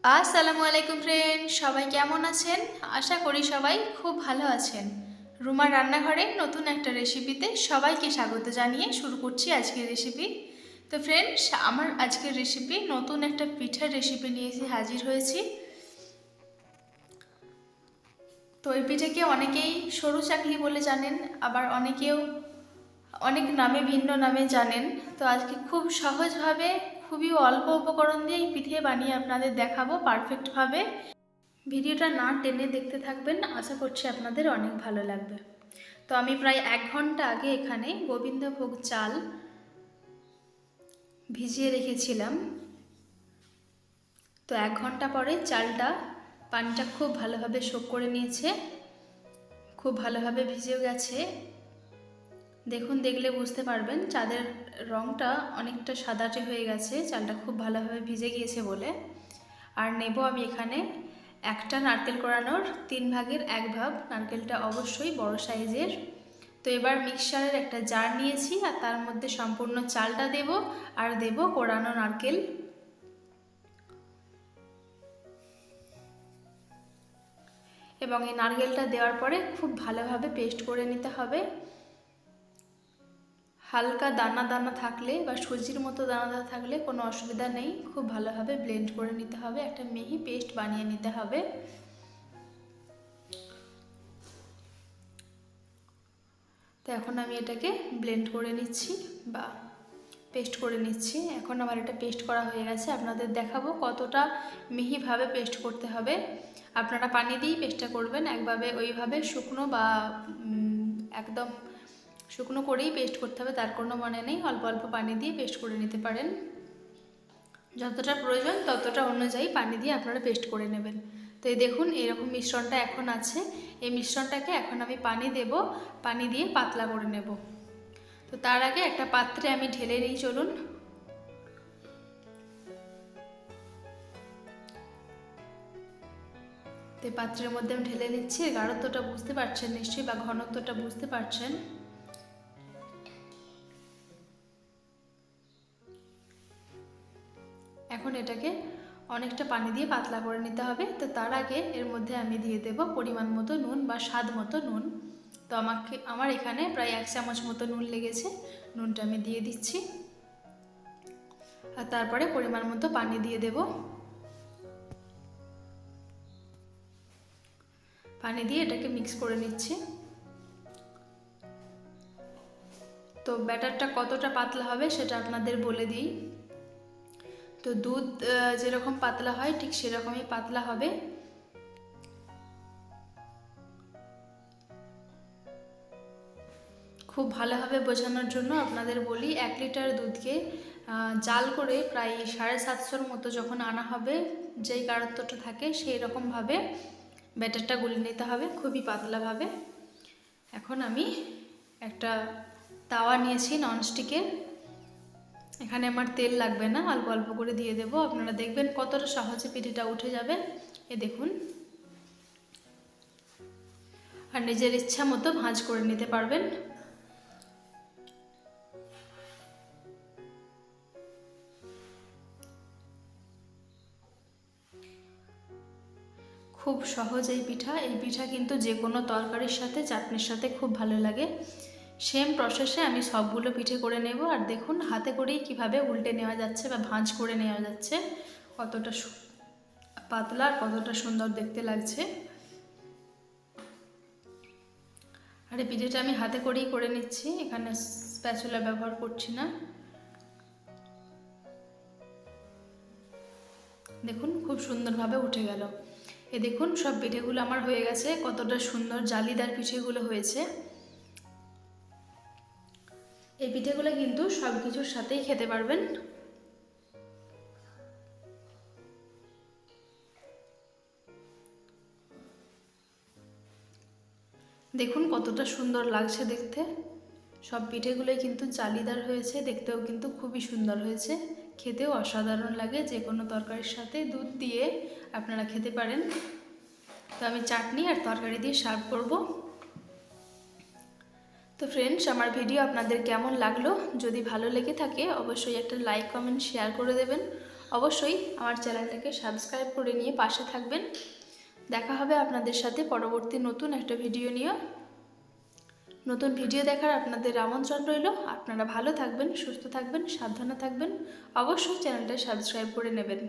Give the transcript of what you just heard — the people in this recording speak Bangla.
আসসালামু আলাইকুম ফ্রেন্ড, সবাই কেমন আছেন? আশা করি সবাই খুব ভালো আছেন। রুমার রান্নাঘরে নতুন একটা রেসিপিতে সবাইকে স্বাগত জানিয়ে শুরু করছি আজকের রেসিপি। তো ফ্রেন্ডস, আমার আজকের রেসিপি নতুন একটা পিঠার রেসিপি নিয়ে এসে হাজির হয়েছি। তো এই পিঠাকে অনেকেই সরু চাকলি বলে জানেন, আবার অনেকেও অনেক নামে ভিন্ন নামে জানেন। তো আজকে খুব সহজভাবে, খুবই অল্প উপকরণ দিয়ে এই পিঠে বানিয়ে আপনাদের দেখাবো পারফেক্টভাবে। ভিডিওটা না টেনে দেখতে থাকবেন, আশা করছি আপনাদের অনেক ভালো লাগবে। তো আমি প্রায় 1 ঘন্টা আগে এখানে গোবিন্দভোগ চাল ভিজিয়ে রেখেছিলাম। তো 1 ঘন্টা পরে চালটা পানিটা খুব ভালোভাবে সোক করে নিয়েছে, খুব ভালোভাবে ভিজেও গেছে। দেখুন, দেখলে বুঝতে পারবেন চালের রঙটা অনেকটা সাদাটে হয়ে গেছে, চালটা খুব ভালোভাবে ভিজে গিয়েছে বলে। আর নেব আমি এখানে একটা নারকেল কোড়ানোর 1/3 ভাগ। নারকেলটা অবশ্যই বড় সাইজের। তো এবার মিক্সচারের একটা জার নিয়েছি, আর তার মধ্যে সম্পূর্ণ চালটা দেব আর দেব কোড়ানো নারকেল। এবং এই নারকেলটা দেওয়ার পরে খুব ভালোভাবে পেস্ট করে নিতে হবে। হালকা দানা দানা থাকলে বা সুজির মতো দানা দানা থাকলে কোনো অসুবিধা নেই, খুব ভালোভাবে ব্লেন্ড করে নিতে হবে, একটা মিহি পেস্ট বানিয়ে নিতে হবে। তো এখন আমি এটাকে ব্লেন্ড করে নিচ্ছি বা পেস্ট করে নিচ্ছি। এখন আমার এটা পেস্ট করা হয়ে গেছে, আপনাদের দেখাবো কতটা মিহিভাবে পেস্ট করতে হবে। আপনারা পানি দিয়েই পেস্টটা করবেন, একভাবে ওইভাবে শুকনো বা একদম শুকনো করেই পেস্ট করতে হবে তার কোনো মানে নেই। অল্প অল্প পানি দিয়ে পেস্ট করে নিতে পারেন, যতটা প্রয়োজন ততটা অনুযায়ী পানি দিয়ে আপনারা পেস্ট করে নেবেন। তো এই দেখুন, এরকম মিশ্রণটা এখন আছে। এই মিশ্রণটাকে এখন আমি পানি দেব, পানি দিয়ে পাতলা করে নেব। তো তার আগে একটা পাত্রে আমি ঢেলে নিই, চলুন। তো এই পাত্রের মধ্যে আমি ঢেলে নিচ্ছি। গাঢ়ত্বটা বুঝতে পারছেন নিশ্চয়ই, বা ঘনত্বটা বুঝতে পারছেন। এখন এটাকে অনেকটা পানি দিয়ে পাতলা করে নিতে হবে। তো তার আগে এর মধ্যে আমি দিয়ে দেব পরিমাণ মতো নুন বা স্বাদ মতো নুন। তো আমার এখানে প্রায় 1 চামচ মতো নুন লেগেছে, নুনটা আমি দিয়ে দিচ্ছি। আর তারপরে পরিমাণ মতো পানি দিয়ে দেব। পানি দিয়ে এটাকে মিক্স করে নিচ্ছি। তো ব্যাটারটা কতটা পাতলা হবে সেটা আপনাদের বলে দিই। তো দুধ যেরকম পাতলা হয় ঠিক সেরকমই পাতলা হবে। খুব ভালোভাবে বোঝানোর জন্য আপনাদের বলি, 1 লিটার দুধকে জাল করে প্রায় 750 মতো যখন আনা হবে, যেই গাঢ়ত্বটা থাকে সেই রকমভাবে ব্যাটারটা গুলে নিতে হবে, খুবই পাতলাভাবে। এখন আমি একটা তাওয়া নিয়েছি ননস্টিকের। এখানে আমার তেল লাগবে না, অল্প অল্প করে দিয়ে দেব। আপনারা দেখবেন কতটা সহজে পিঠেটা উঠে যাবে। এ দেখুন, আর নিজের ইচ্ছা মতো ভাঁজ করে নিতে পারবেন। খুব সহজ এই পিঠা কিন্তু যে কোনো তরকারির সাথে, চাটনির সাথে খুব ভালো লাগে। সেম প্রসেসে আমি সবগুলো পিঠে করে নেব। আর দেখুন হাতে করেই কিভাবে উল্টে নেওয়া যাচ্ছে বা ভাঁজ করে নেওয়া যাচ্ছে, কতটা পাতলা আর কতটা সুন্দর দেখতে লাগছে। আর এই পিঠেটা আমি হাতে করেই করে নিচ্ছি, এখানে স্প্যাচুলা ব্যবহার করছি না। দেখুন খুব সুন্দরভাবে উঠে গেল। এ দেখুন সব পিঠেগুলো আমার হয়ে গেছে, কতটা সুন্দর জালিদার পিঠেগুলো হয়েছে। এই পিঠেগুলো কিন্তু সব কিছুর সাথেই খেতে পারবেন। দেখুন কতটা সুন্দর লাগছে দেখতে। সব পিঠেগুলোই কিন্তু জালিদার হয়েছে, দেখতেও কিন্তু খুবই সুন্দর হয়েছে, খেতেও অসাধারণ লাগে। যে কোনো তরকারির সাথে দুধ দিয়ে আপনারা খেতে পারেন। তো আমি চাটনি আর তরকারি দিয়ে সার্ভ করব। তো ফ্রেন্ডস, আমার ভিডিও আপনাদের কেমন লাগলো? যদি ভালো লেগে থাকে অবশ্যই একটা লাইক, কমেন্ট, শেয়ার করে দেবেন। অবশ্যই আমার চ্যানেলটাকে সাবস্ক্রাইব করে নিয়ে পাশে থাকবেন। দেখা হবে আপনাদের সাথে পরবর্তী নতুন একটা ভিডিও নিয়ে। নতুন ভিডিও দেখার আপনাদের আমন্ত্রণ রইল। আপনারা ভালো থাকবেন, সুস্থ থাকবেন, সাবধানে থাকবেন। অবশ্যই চ্যানেলটা সাবস্ক্রাইব করে নেবেন।